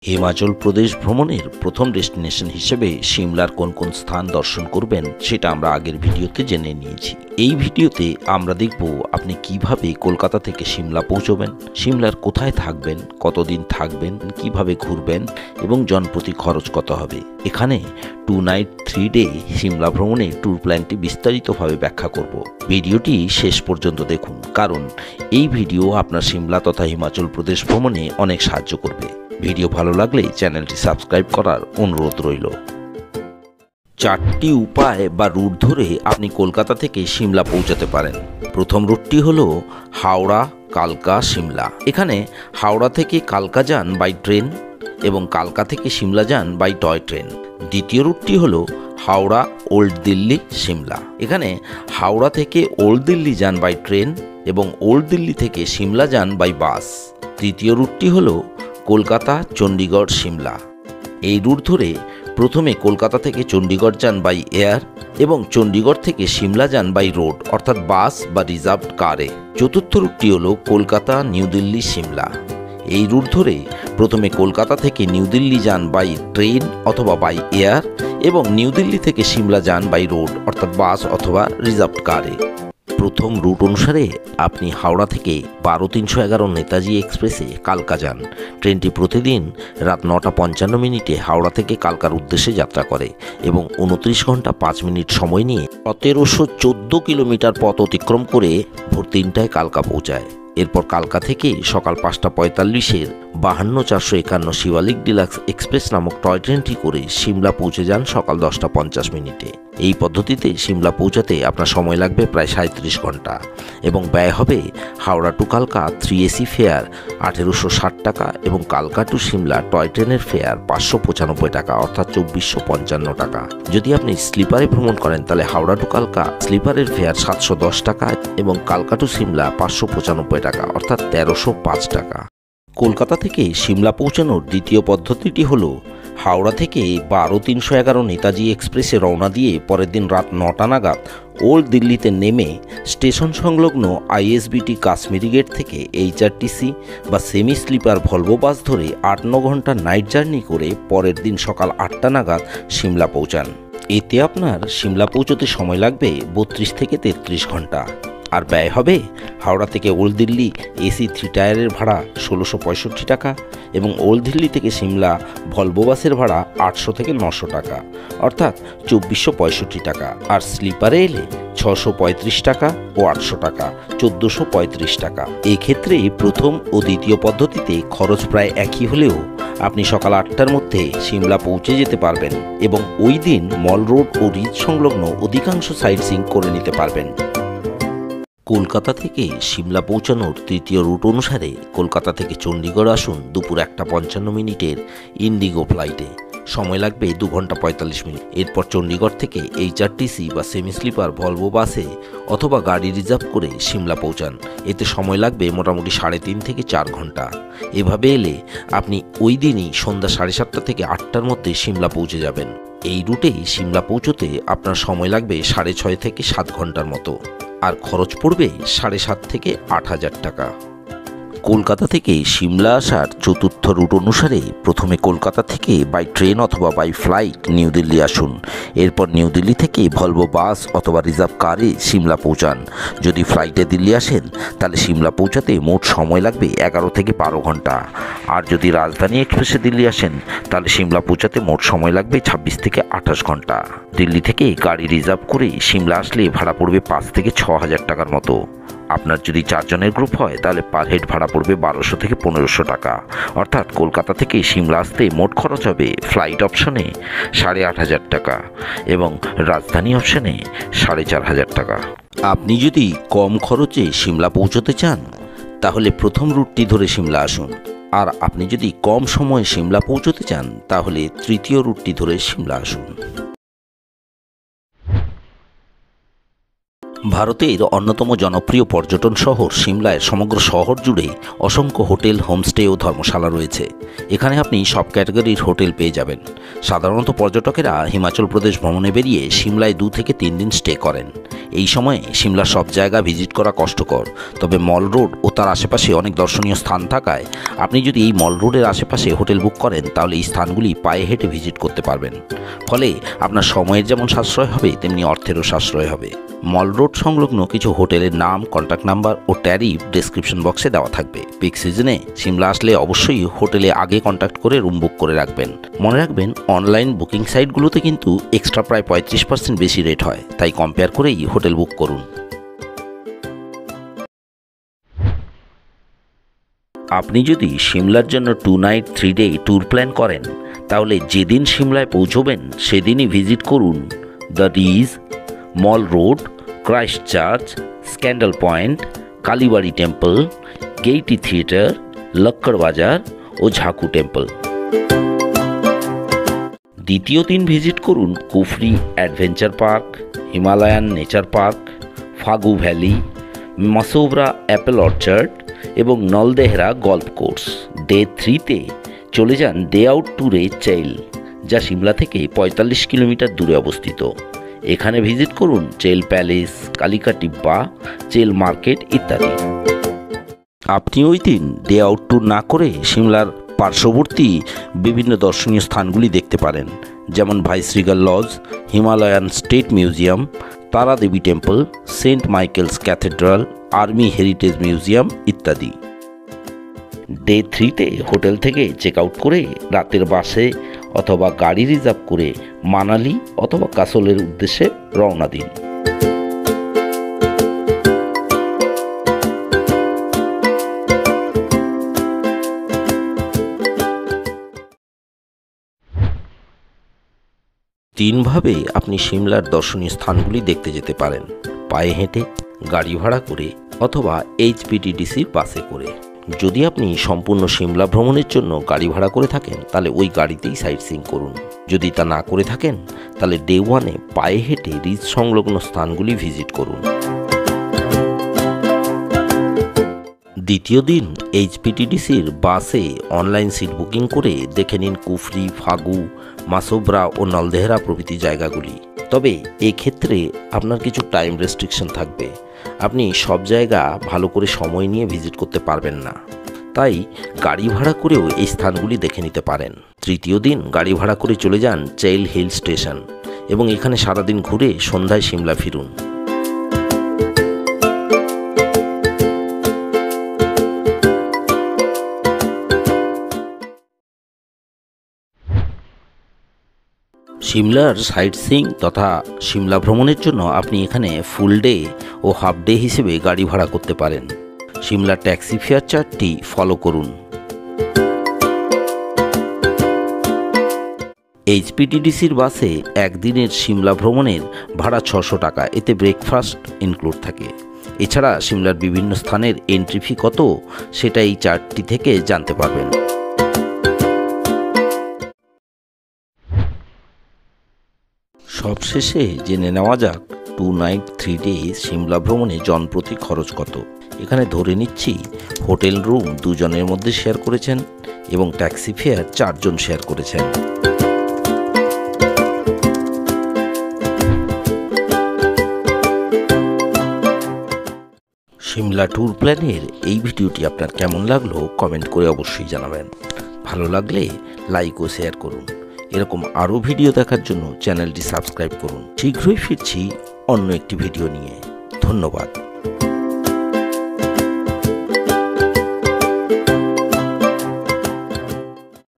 হিমাচল প্রদেশ ভ্রমণের প্রথম ডেস্টিনেশন হিসেবে সিমলার কোন কোন স্থান দর্শন করবেন সেটা আমরা আগের ভিডিওতে জেনে নিয়েছি। এই ভিডিওতে আমরা দেখব আপনি কিভাবে কলকাতা থেকে সিমলা পৌঁছবেন, সিমলার কোথায় থাকবেন, কতদিন থাকবেন, কিভাবে ঘুরবেন এবং জনপ্রতি খরচ কত হবে। এখানে 2 নাইট 3 ডে সিমলা ভ্রমণের ট্যুর প্ল্যানটি বিস্তারিতভাবে ব্যাখ্যা করব। ভিডিওটি শেষ পর্যন্ত দেখুন, কারণ এই ভিডিও আপনার সিমলা তথা হিমাচল প্রদেশ ভ্রমণে অনেক সাহায্য করবে। ভিডিও ভালো লাগলে চ্যানেলটি সাবস্ক্রাইব করার অনুরোধ রইল। 4টি উপায় বা রুট ধরে আপনি কলকাতা থেকে সিমলা পৌঁছাতে পারেন। প্রথম রুটটি হলো হাওড়া, কালকা, সিমলা। এখানে হাওড়া থেকে কালকা যান বাই ট্রেন এবং কালকা থেকে সিমলা যান বাই টয় ট্রেন। দ্বিতীয় রুটটি হলো হাওড়া, ওল্ড দিল্লি, সিমলা। এখানে হাওড়া থেকে ওল্ড দিল্লি যান বাই ট্রেন এবং ওল্ড দিল্লি থেকে সিমলা যান বাই বাস। তৃতীয় রুটটি হলো কলকাতা, চণ্ডীগড়, সিমলা। এই রুট ধরে প্রথমে কলকাতা থেকে চণ্ডীগড় যান বাই এয়ার এবং চণ্ডীগড় থেকে সিমলা যান বাই রোড অর্থাৎ বাস বা রিজার্ভড কারে। চতুর্থ রুটটি হলো কলকাতা, নিউ দিল্লি, সিমলা। এই রুট ধরে প্রথমে কলকাতা থেকে নিউ দিল্লি যান বাই ট্রেন অথবা বাই এয়ার এবং নিউ দিল্লি থেকে সিমলা যান বাই রোড অর্থাৎ বাস অথবা রিজার্ভড কারে। প্রথম রুট অনুসারে আপনি হাওড়া থেকে 12-311 নেতাজি এক্সপ্রেসে কালকা যান। ট্রেনটি প্রতিদিন রাত 9:55 হাওড়া থেকে কালকার উদ্দেশ্যে যাত্রা করে এবং 29 ঘন্টা 5 মিনিট সময় নিয়ে 1714 কিলোমিটার পথ অতিক্রম করে ভোর 3টায় কালকা পৌঁছায়। এরপর কালকা থেকে সকাল 5:45 52-451 শিবালিক ডিলাক্স এক্সপ্রেস নামক টয় ট্রেনটি করে সিমলা পৌঁছে যান সকাল 10:50। এই পদ্ধতিতে সিমলা পৌঁছাতে আপনার সময় লাগবে প্রায় 37 ঘন্টা এবং ব্যয় হবে হাওড়া টু কালকা 3AC ফেয়ার 1860 টাকা এবং কালকা টু সিমলা টয় ট্রেনের ফেয়ার 595 টাকা অর্থাৎ 2455 টাকা। যদি আপনি স্লিপারে ভ্রমণ করেন তাহলে হাওড়া টু কালকা স্লিপারের ফেয়ার 710 টাকা এবং কালকা টু সিমলা 595 টাকা অর্থাৎ 1305 টাকা। কলকাতা থেকে সিমলা পৌঁছানোর দ্বিতীয় পদ্ধতিটি হলো হাওড়া থেকে 12-311 নেতাজি এক্সপ্রেসে রওনা দিয়ে পরের দিন রাত 9টা নাগাদ ওল্ড দিল্লিতে নেমে স্টেশন সংলগ্ন ISBT কাশ্মীরি গেট থেকে HRTC বা সেমি স্লিপার ভলভো বাস ধরে 8-9 ঘন্টা নাইট জার্নি করে পরের দিন সকাল 8টা নাগাদ সিমলা পৌঁছান। এতে আপনার সিমলা পৌঁছতে সময় লাগবে 32 থেকে 33 ঘন্টা আর ব্যয় হবে হাওড়া থেকে ওল্ড দিল্লি AC 3 টায়ারের ভাড়া 1665 টাকা এবং ওল্ড দিল্লি থেকে সিমলা ভলভো বাসের ভাড়া 800 থেকে 900 টাকা অর্থাৎ 2465 টাকা আর স্লিপারে এলে 635 টাকা ও 800 টাকা 1435 টাকা। এক্ষেত্রে প্রথম ও দ্বিতীয় পদ্ধতিতে খরচ প্রায় একই হলেও আপনি সকাল 8টার মধ্যে সিমলা পৌঁছে যেতে পারবেন এবং ওই দিন মল রোড ও রিজ সংলগ্ন অধিকাংশ সাইট সিইং করে নিতে পারবেন। কলকাতা থেকে সিমলা পৌঁছানোর তৃতীয় রুট অনুসারে কলকাতা থেকে চণ্ডীগড় আসুন দুপুর 1:55 ইন্ডিগো ফ্লাইটে। সময় লাগবে 2 ঘন্টা 45 মিনিট। এরপর চণ্ডীগড় থেকে HRTC বা সেমি স্লিপার ভলভো বাসে অথবা গাড়ি রিজার্ভ করে সিমলা পৌঁছান। এতে সময় লাগবে মোটামুটি 3.5 থেকে 4 ঘন্টা। এভাবে এলে আপনি ওই দিনই সন্ধ্যা 7:30 থেকে 8টার মধ্যে সিমলা পৌঁছে যাবেন। এই রুটে সিমলা পৌঁছতে আপনার সময় লাগবে 6.5 থেকে 7 ঘন্টার মতো আর খরচ পড়বে 7,500 থেকে 8,000 টাকা। কলকাতা থেকে সিমলা আসার চতুর্থ রুট অনুসারে প্রথমে কলকাতা থেকে বাই ট্রেন অথবা বাই ফ্লাইট নিউ দিল্লি আসুন। এরপর নিউ দিল্লি থেকে ভলভো বাস অথবা রিজার্ভ কারে সিমলা পৌঁছান। যদি ফ্লাইটে দিল্লি আসেন তাহলে সিমলা পৌঁছাতে মোট সময় লাগবে 11 থেকে 12 ঘন্টা আর যদি রাজধানী এক্সপ্রেসে দিল্লি আসেন তাহলে সিমলা পৌঁছাতে মোট সময় লাগবে 26 থেকে 28 ঘন্টা। দিল্লি থেকে গাড়ি রিজার্ভ করে সিমলা আসলে ভাড়া পড়বে 5 থেকে 6,000 টাকার মতো। আপনার যদি 4 জনের গ্রুপ হয় তাহলে পার হেড ভাড়া পড়বে 1200 থেকে 1500 টাকা অর্থাৎ কলকাতা থেকে সিমলা আসতে মোট খরচ হবে ফ্লাইট অপশনে 8,500 টাকা এবং রাজধানী অপশনে 4,500 টাকা। আপনি যদি কম খরচে সিমলা পৌঁছতে চান তাহলে প্রথম রুটটি ধরে সিমলা আসুন আর আপনি যদি কম সময়ে সিমলা পৌঁছতে চান তাহলে তৃতীয় রুটটি ধরে সিমলা আসুন। ভারতের অন্যতম জনপ্রিয় পর্যটন শহর সিমলায় সমগ্র শহর জুড়ে অসংখ্য হোটেল, হোমস্টে ও ধর্মশালা রয়েছে। এখানে আপনি সব ক্যাটাগরির হোটেল পেয়ে যাবেন। সাধারণত পর্যটকেরা হিমাচল প্রদেশ ভ্রমণে বেরিয়ে সিমলায় 2 থেকে 3 দিন স্টে করেন। এই সময়ে সিমলার সব জায়গা ভিজিট করা কষ্টকর, তবে মল রোড ও তার আশেপাশে অনেক দর্শনীয় স্থান থাকায় আপনি যদি এই মল রোডের আশেপাশে হোটেল বুক করেন তাহলে এই স্থানগুলি পায়ে হেঁটে ভিজিট করতে পারবেন। ফলে আপনার সময়ের যেমন সাশ্রয় হবে তেমনি অর্থেরও সাশ্রয় হবে। মল রোড সংলগ্ন কিছু হোটেলের নাম, কন্ট্যাক্ট নাম্বার ও ট্যারিফ ডেসক্রিপশন বক্সে দেওয়া থাকবে। পিক সিজনে সিমলা আসলে অবশ্যই হোটেলে আগে কন্ট্যাক্ট করে রুম বুক করে রাখবেন। মনে রাখবেন, অনলাইন বুকিং সাইটগুলোতে কিন্তু এক্সট্রা প্রায় 35% বেশি রেট হয়, তাই কম্পেয়ার করেই হোটেল বুক করুন। আপনি যদি সিমলার জন্য 2 নাইট 3 ডে ট্যুর প্ল্যান করেন তাহলে যেদিন সিমলায় পৌঁছবেন সেদিনই ভিজিট করুন the ridge, mall road, Christ church, scandal point, Kalibari temple, Gaiety theatre, Lakkar Bazaar ও ঝাকু টেম্পল। দ্বিতীয় দিন ভিজিট করুন Kufri adventure park, Himalayan nature park, Fagu valley, Mashobra apple orchard এবং নলদেহরা গল্ফ কোর্স। ডে 3তে চলে যান ডে আউট ট্যুরে চেইল, যা সিমলা থেকে 45 কিলোমিটার দূরে অবস্থিত। এখানে ভিজিট করুন চেইল প্যালেস, কালিকা টিব্বা, চেইল মার্কেট ইত্যাদি। আপনি ওই দিন ডে আউট ট্যুর না করে সিমলার পার্শ্ববর্তী বিভিন্ন দর্শনীয় স্থানগুলি দেখতে পারেন, যেমন viceregal lodge, Himalayan state museum, Taradevi temple, saint Michael's cathedral, army heritage museum ইত্যাদি। ডে 3তে হোটেল থেকে চেক আউট করে রাতের বাসে অথবা গাড়ি রিজার্ভ করে মানালি অথবা কাসলের উদ্দেশ্যে রওনা দিন। তিনভাবে আপনি সিমলার দর্শনীয় স্থানগুলি দেখতে যেতে পারেন: পায়ে হেঁটে, গাড়ি ভাড়া করে অথবা HPTDCর বাসে করে। যদি আপনি সম্পূর্ণ সিমলা ভ্রমণের জন্য গাড়ি ভাড়া করে থাকেন তাহলে ওই গাড়িতেই সাইট সিইং করুন। যদি তা না করে থাকেন তাহলে ডে 1-এ পায়ে হেঁটে রিজ সংলগ্ন স্থানগুলি ভিজিট করুন। দ্বিতীয় দিন HPTDCর বাসে অনলাইন সিট বুকিং করে দেখে নিন কুফরি, ফাগু, মাসোবরা ও নলদেহরা প্রভৃতি জায়গাগুলি। তবে এক্ষেত্রে আপনার কিছু টাইম রেস্ট্রিকশন থাকবে, আপনি সব জায়গা ভালো করে সময় নিয়ে ভিজিট করতে পারবেন না, তাই গাড়ি ভাড়া করেও এই স্থানগুলি দেখে নিতে পারেন। তৃতীয় দিন গাড়ি ভাড়া করে চলে যান চেইল হিল স্টেশন এবং এখানে সারাদিন ঘুরে সন্ধ্যায় সিমলা ফিরুন। সিমলার সাইট সিইং তথা সিমলা ভ্রমণের জন্য আপনি এখানে ফুল ডে ও হাফ ডে হিসেবে গাড়ি ভাড়া করতে পারেন। সিমলার ট্যাক্সি ফেয়ার চার্টটি ফলো করুন। HPTDCর বাসে একদিনের সিমলা ভ্রমণের ভাড়া 600 টাকা, এতে ব্রেকফাস্ট ইনক্লুড থাকে। এছাড়া সিমলার বিভিন্ন স্থানের এন্ট্রি ফি কত সেটা এই চার্টটি থেকে জানতে পারবেন। সবশেষে জেনে নেওয়া যাক 2 নাইট 3 ডে সিমলা ভ্রমণে জনপ্রতি খরচ কত। এখানে ধরে নিচ্ছি হোটেল রুম 2 জনের মধ্যে শেয়ার করেছেন এবং ট্যাক্সি ফেয়ার 4 জন শেয়ার করেছেন। সিমলা ট্যুর প্ল্যানের এই ভিডিওটি আপনার কেমন লাগলো কমেন্ট করে অবশ্যই জানাবেন। ভালো লাগলে লাইক ও শেয়ার করুন। এরকম আরও ভিডিও দেখার জন্য চ্যানেলটি সাবস্ক্রাইব করুন। শীঘ্রই ফিরছি অন্য একটি ভিডিও নিয়ে। ধন্যবাদ।